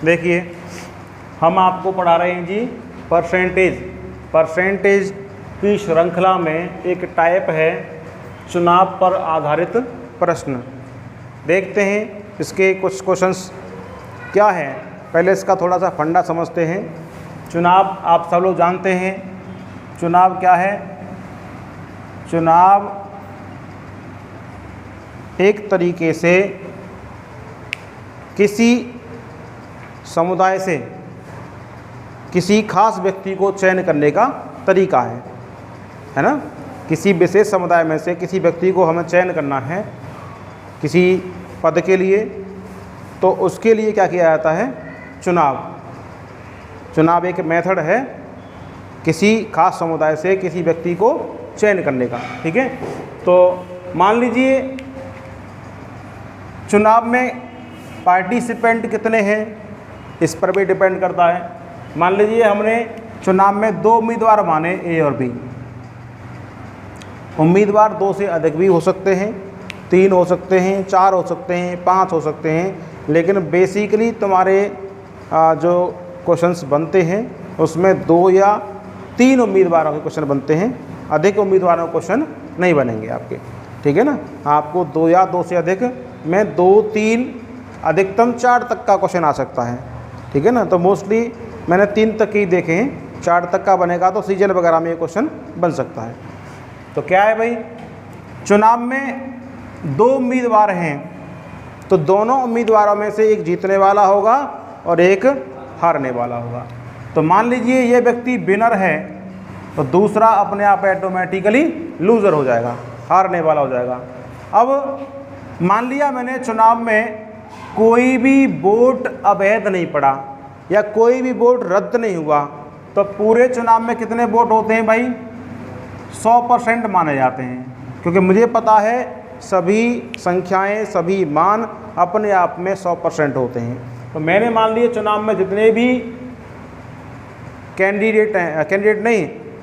देखिए हम आपको पढ़ा रहे हैं जी परसेंटेज की श्रृंखला में एक टाइप है चुनाव पर आधारित प्रश्न। देखते हैं इसके कुछ क्वेश्चंस क्या है। पहले इसका थोड़ा सा फंडा समझते हैं। चुनाव आप सब लोग जानते हैं, चुनाव क्या है। चुनाव एक तरीके से किसी समुदाय से किसी खास व्यक्ति को चयन करने का तरीका है ना। किसी विशेष समुदाय में से किसी व्यक्ति को हमें चयन करना है किसी पद के लिए, तो उसके लिए क्या किया जाता है, चुनाव एक मेथड है किसी खास समुदाय से किसी व्यक्ति को चयन करने का। ठीक है, तो मान लीजिए चुनाव में पार्टिसिपेंट कितने हैं इस पर भी डिपेंड करता है। मान लीजिए हमने चुनाव में 2 उम्मीदवार माने ए और बी। उम्मीदवार 2 से अधिक भी हो सकते हैं, 3 हो सकते हैं, 4 हो सकते हैं, 5 हो सकते हैं, लेकिन बेसिकली तुम्हारे जो क्वेश्चंस बनते हैं उसमें 2 या 3 उम्मीदवारों के क्वेश्चन बनते हैं, अधिक उम्मीदवारों के क्वेश्चन नहीं बनेंगे आपके। ठीक है ना, आपको 2 या 2 से अधिक में 2, 3, अधिकतम 4 तक का क्वेश्चन आ सकता है। ठीक है ना, तो मोस्टली मैंने 3 तक ही देखे हैं, 4 तक का बनेगा तो सीजन वगैरह में ये क्वेश्चन बन सकता है। तो क्या है भाई, चुनाव में 2 उम्मीदवार हैं तो दोनों उम्मीदवारों में से एक जीतने वाला होगा और एक हारने वाला होगा। तो मान लीजिए ये व्यक्ति विनर है तो दूसरा अपने आप ऑटोमेटिकली लूज़र हो जाएगा, हारने वाला हो जाएगा। अब मान लिया मैंने चुनाव में कोई भी वोट अवैध नहीं पड़ा या कोई भी वोट रद्द नहीं हुआ, तो पूरे चुनाव में कितने वोट होते हैं भाई, 100% माने जाते हैं। क्योंकि मुझे पता है सभी संख्याएं सभी मान अपने आप में 100% होते हैं। तो मैंने मान लिए चुनाव में जितने भी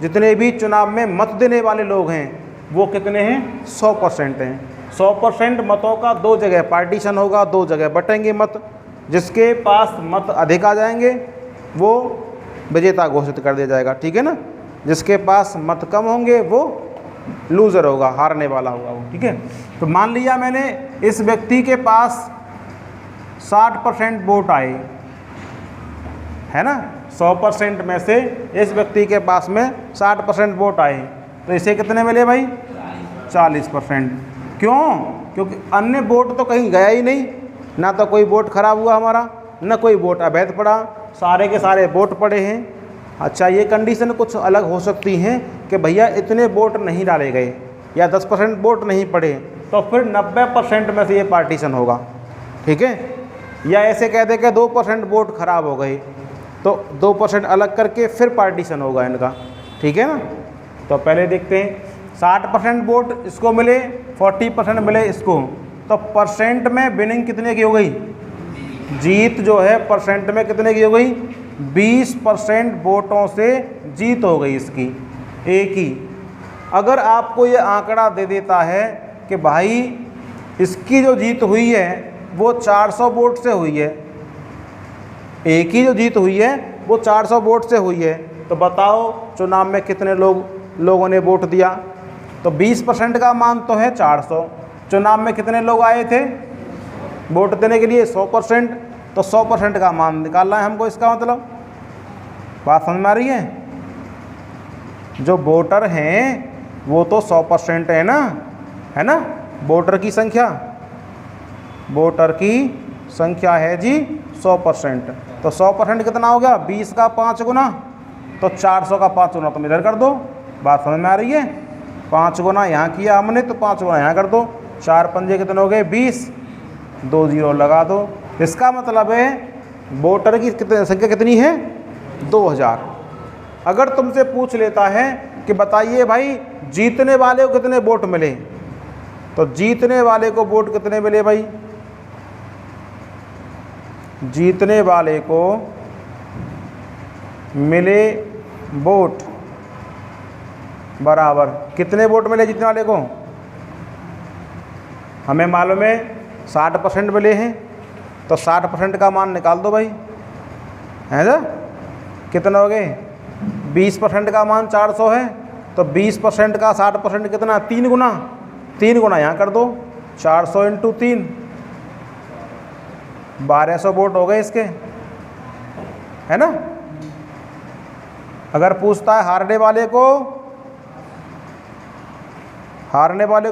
जितने भी चुनाव में मत देने वाले लोग हैं वो कितने हैं, 100% हैं। 100% मतों का 2 जगह पार्टीशन होगा, 2 जगह बटेंगे मत। जिसके पास मत अधिक आ जाएंगे वो विजेता घोषित कर दिया जाएगा। ठीक है ना, जिसके पास मत कम होंगे वो लूज़र होगा, हारने वाला होगा वो। ठीक है, तो मान लिया मैंने इस व्यक्ति के पास 60% वोट आए, है ना, 100% में से इस व्यक्ति के पास में 60% वोट आए, तो इसे कितने मिले भाई, 40%। क्यों, क्योंकि अन्य वोट तो कहीं गया ही नहीं, ना तो कोई वोट खराब हुआ हमारा, ना कोई वोट अवैध पड़ा, सारे के सारे वोट पड़े हैं। अच्छा, ये कंडीशन कुछ अलग हो सकती हैं कि भैया इतने वोट नहीं डाले गए या 10% वोट नहीं पड़े, तो फिर 90% में से ये पार्टीशन होगा। ठीक है, या ऐसे कह दे कि 2% वोट खराब हो गए तो 2% अलग करके फिर पार्टीशन होगा इनका। ठीक है ना, तो पहले देखते हैं 60% वोट इसको मिले, 40% मिले इसको, तो परसेंट में विनिंग कितने की हो गई, जीत जो है परसेंट में कितने की हो गई, 20% वोटों से जीत हो गई इसकी, एक ही। अगर आपको ये आंकड़ा दे देता है कि भाई इसकी जो जीत हुई है वो 400 वोट से हुई है, एक ही जो जीत हुई है वो 400 वोट से हुई है, तो बताओ चुनाव में कितने लोगों ने वोट दिया। तो 20% का मान तो है 400, चुनाव में कितने लोग आए थे वोट देने के लिए, 100%, तो 100% का मान निकालना है हमको। इसका मतलब बात समझ में आ रही है, जो वोटर हैं वो तो 100% है ना, वोटर की संख्या है जी 100%। तो 100% कितना हो गया, 20 का 5 गुना, तो 400 का 5 गुना तुम इधर कर दो। बात समझ में आ रही है, 5 गुना यहाँ किया हमने तो 5 गुना यहाँ कर दो, 4 पंजे कितने हो गए 20, 2 0 लगा दो। इसका मतलब है वोटर की संख्या कितनी है, 2000। अगर तुमसे पूछ लेता है कि बताइए भाई जीतने वाले को कितने वोट मिले, तो जीतने वाले को वोट कितने मिले भाई, जीतने वाले को मिले वोट बराबर कितने वोट मिले जीतने वाले को, हमें मालूम है 60% मिले हैं, तो 60% का मान निकाल दो भाई, है ना। कितना हो गए, 20% का मान 400 है, तो 20% का 60% कितना, 3 गुना। 3 गुना यहाँ कर दो, 400 इंटू 3, 1200 वोट हो गए इसके, है ना। अगर पूछता है हारने वाले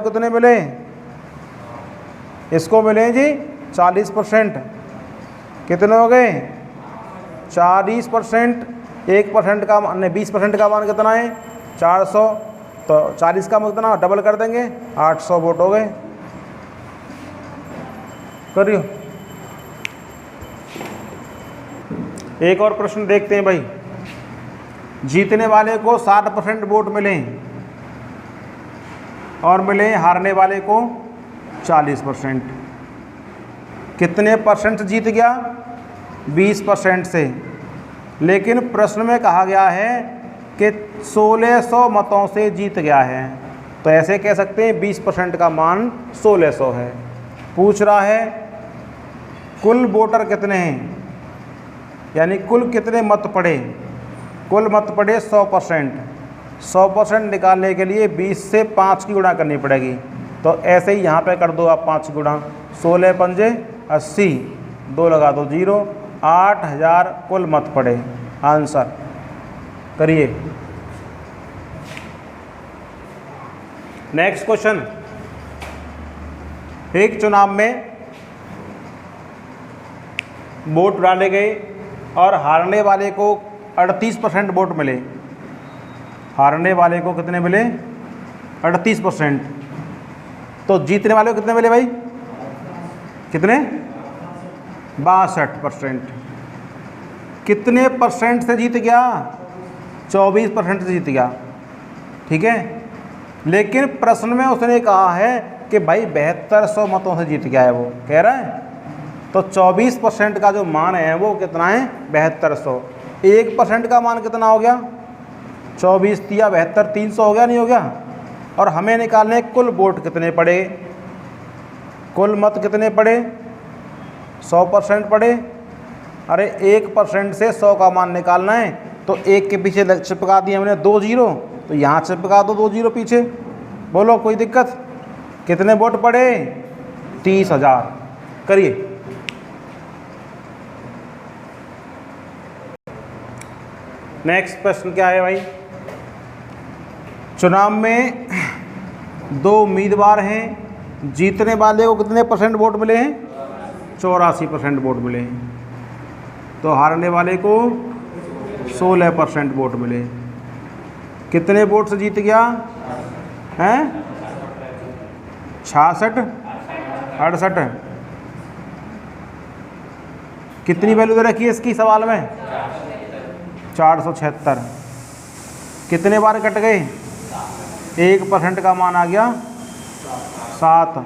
को कितने मिले, इसको मिले जी 40%। कितने हो गए, 40%। 1% का मान, 20% का मान कितना है, 400, तो 40 का कितना डबल कर देंगे, 800 वोट हो गए। करियो, एक और प्रश्न देखते हैं भाई। जीतने वाले को 60% वोट मिले और मिले हारने वाले को 40%। कितने परसेंट से जीत गया, 20% से। लेकिन प्रश्न में कहा गया है कि 1600 मतों से जीत गया है, तो ऐसे कह सकते हैं 20% का मान 1600 है। पूछ रहा है कुल वोटर कितने हैं, यानी कुल कितने मत पड़े। कुल मत पड़े 100%। 100% निकालने के लिए 20 से 5 की गुणा करनी पड़ेगी, तो ऐसे ही यहाँ पे कर दो आप 5 गुणा। 16 पंजे 80, 2 लगा दो 0, 8000 कुल मत पड़े। आंसर करिए। Next question. एक चुनाव में वोट डाले गए और हारने वाले को 38% वोट मिले। हारने वाले को कितने मिले, 38%। तो जीतने वाले को कितने मिले भाई, कितने, 62%। कितने परसेंट से जीत गया, 24% से जीत गया। ठीक है, लेकिन प्रश्न में उसने कहा है कि भाई 7200 मतों से जीत गया है, वो कह रहा है। तो 24% का जो मान है वो कितना है, 7200। 1% का मान कितना हो गया, 24 तिया 72, 300 हो गया, नहीं हो गया। और हमें निकालने कुल वोट कितने पड़े, कुल मत कितने पड़े, 100% पड़े। अरे 1% से 100 का मान निकालना है, तो 1 के पीछे चिपका दिए हमने 2 0, तो यहाँ चिपका दो 2 0 पीछे। बोलो कोई दिक्कत। कितने वोट पड़े, 30,000। करिए। नेक्स्ट प्रश्न क्या है भाई। चुनाव में 2 उम्मीदवार हैं, जीतने वाले को कितने परसेंट वोट मिले हैं, 84% वोट मिले हैं। तो हारने वाले को 16% वोट मिले। कितने वोट से जीत गया हैं, 66, 68। कितनी वैल्यू दे रखी है इसकी सवाल में, 476। कितने बार कट गए, 1% का मान आ गया 7,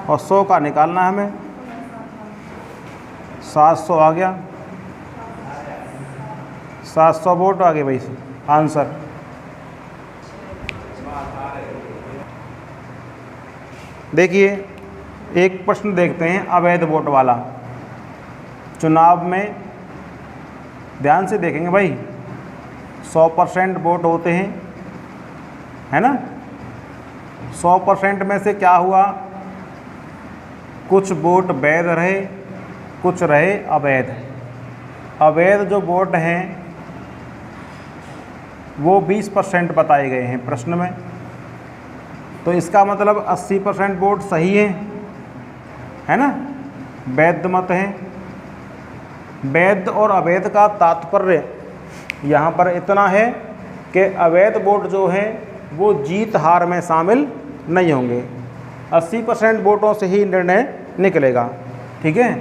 और 100 का निकालना है हमें, 700 आ गया। 700 वोट आ गए भाई। आंसर देखिए, एक प्रश्न देखते हैं अवैध वोट वाला। चुनाव में ध्यान से देखेंगे भाई, 100% वोट होते हैं, है ना। 100% में से क्या हुआ, कुछ वोट वैध रहे, कुछ रहे अवैध। अवैध जो वोट हैं वो 20% बताए गए हैं प्रश्न में, तो इसका मतलब 80% वोट सही है ना, वैध मत हैं। वैध और अवैध का तात्पर्य यहाँ पर इतना है कि अवैध वोट जो हैं वो जीत हार में शामिल नहीं होंगे। 80% वोटों से ही निर्णय निकलेगा। ठीक है,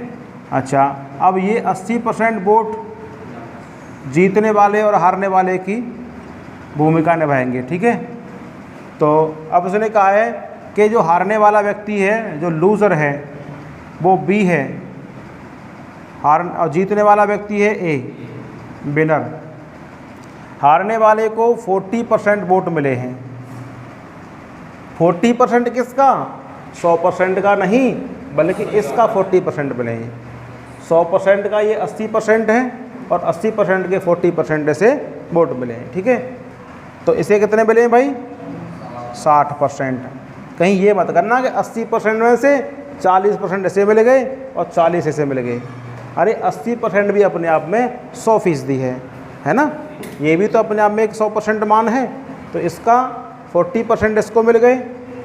अच्छा, अब ये 80% वोट जीतने वाले और हारने वाले की भूमिका निभाएंगे। ठीक है, तो अब उसने कहा है कि जो हारने वाला व्यक्ति है, जो लूज़र है, वो बी है, और जीतने वाला व्यक्ति है ए, विनर। हारने वाले को 40% वोट मिले हैं। 40% किसका, 100% का नहीं, बल्कि इसका 40% मिले हैं। 100% का ये 80% है, और 80% के 40% ऐसे वोट मिले हैं। ठीक है, तो इसे कितने मिले हैं भाई? 60%। कहीं ये मत करना कि 80% में से 40% ऐसे मिल गए और 40 ऐसे मिल गए। अरे 80% भी अपने आप में 100% है ना, ये भी तो अपने आप में एक 100% मान है। तो इसका 40% इसको मिल गए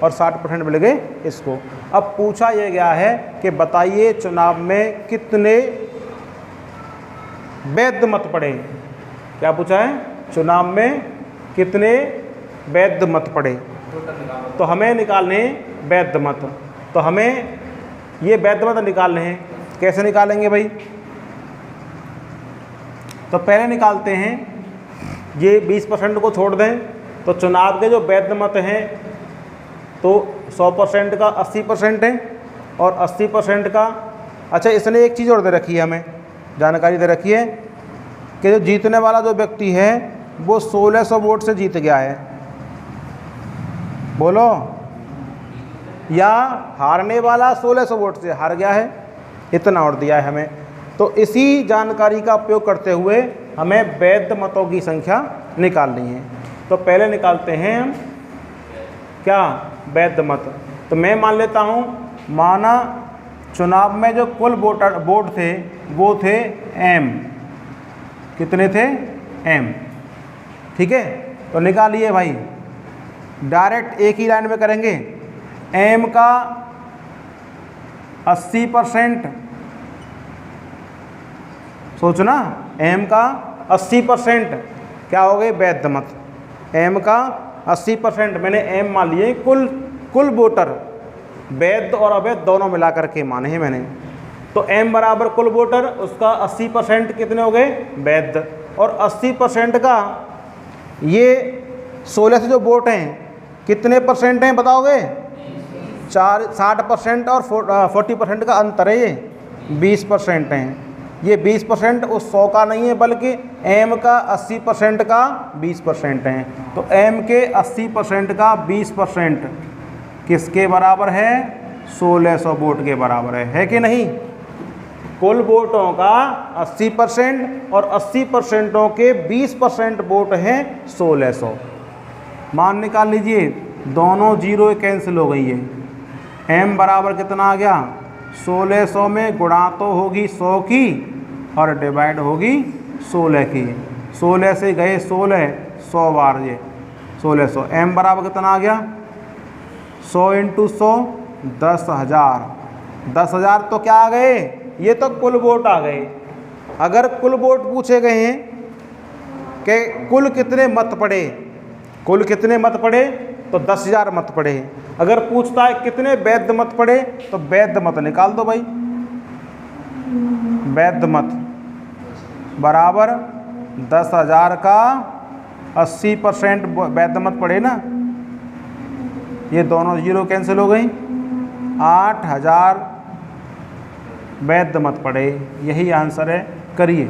और 60% मिल गए इसको। अब पूछा यह गया है कि बताइए चुनाव में कितने वैध मत पड़े। क्या पूछा है? चुनाव में कितने वैध मत पड़े। तो हमें निकालने वैध मत, तो हमें ये वैध मत निकालने हैं। कैसे निकालेंगे भाई? तो पहले निकालते हैं, ये 20% को छोड़ दें तो चुनाव के जो वैध मत हैं तो 100% का 80% है और 80% का, अच्छा इसने एक चीज़ और दे रखी है, हमें जानकारी दे रखी है कि जो जीतने वाला जो व्यक्ति है वो 1600 वोट से जीत गया है, बोलो, या हारने वाला 1600 वोट से हार गया है, इतना और दिया है हमें। तो इसी जानकारी का उपयोग करते हुए हमें वैध मतों की संख्या निकालनी है। तो पहले निकालते हैं हम क्या? वैध मत। तो मैं मान लेता हूँ, माना चुनाव में जो कुल वोट थे वो थे m, कितने थे? m। ठीक है, तो निकालिए भाई, डायरेक्ट एक ही लाइन में करेंगे। m का 80%, सोचना, m का 80% क्या हो गए? वैध मत। m का 80%, मैंने m मान लिए कुल वोटर, वैध और अवैध दोनों मिला करके माने हैं मैंने। तो m बराबर कुल वोटर, उसका 80% कितने हो गए? वैध। और 80% का ये 16 से जो वोट हैं कितने परसेंट हैं बताओगे? 60% और 40% का अंतर है, ये 20% हैं। ये 20% उस 100 का नहीं है बल्कि m का 80% का 20% है। तो m के 80% का 20% किसके बराबर है? 1600 वोट के बराबर है कि नहीं? कुल वोटों का 80% और 80% के 20% वोट हैं 1600। मान निकाल लीजिए, दोनों जीरो कैंसिल हो गई है। m बराबर कितना आ गया? 1600 में गुणा तो होगी 100 की और डिवाइड होगी 16 की। 16 से गए 16, 100 बार ये 1600। m बराबर कितना आ गया? 100 इंटू 100, 10,000। 10,000 तो क्या आ गए? ये तो कुल वोट आ गए। अगर कुल वोट पूछे गए हैं कि कुल कितने मत पड़े, कुल कितने मत पड़े, तो 10,000 मत पड़े। अगर पूछता है कितने वैध मत पड़े, तो वैध मत निकाल दो भाई। वैध मत बराबर 10,000 का 80% वैध मत पड़े ना, ये दोनों जीरो कैंसिल हो गई। 8,000 वैध मत पड़े, यही आंसर है। करिए।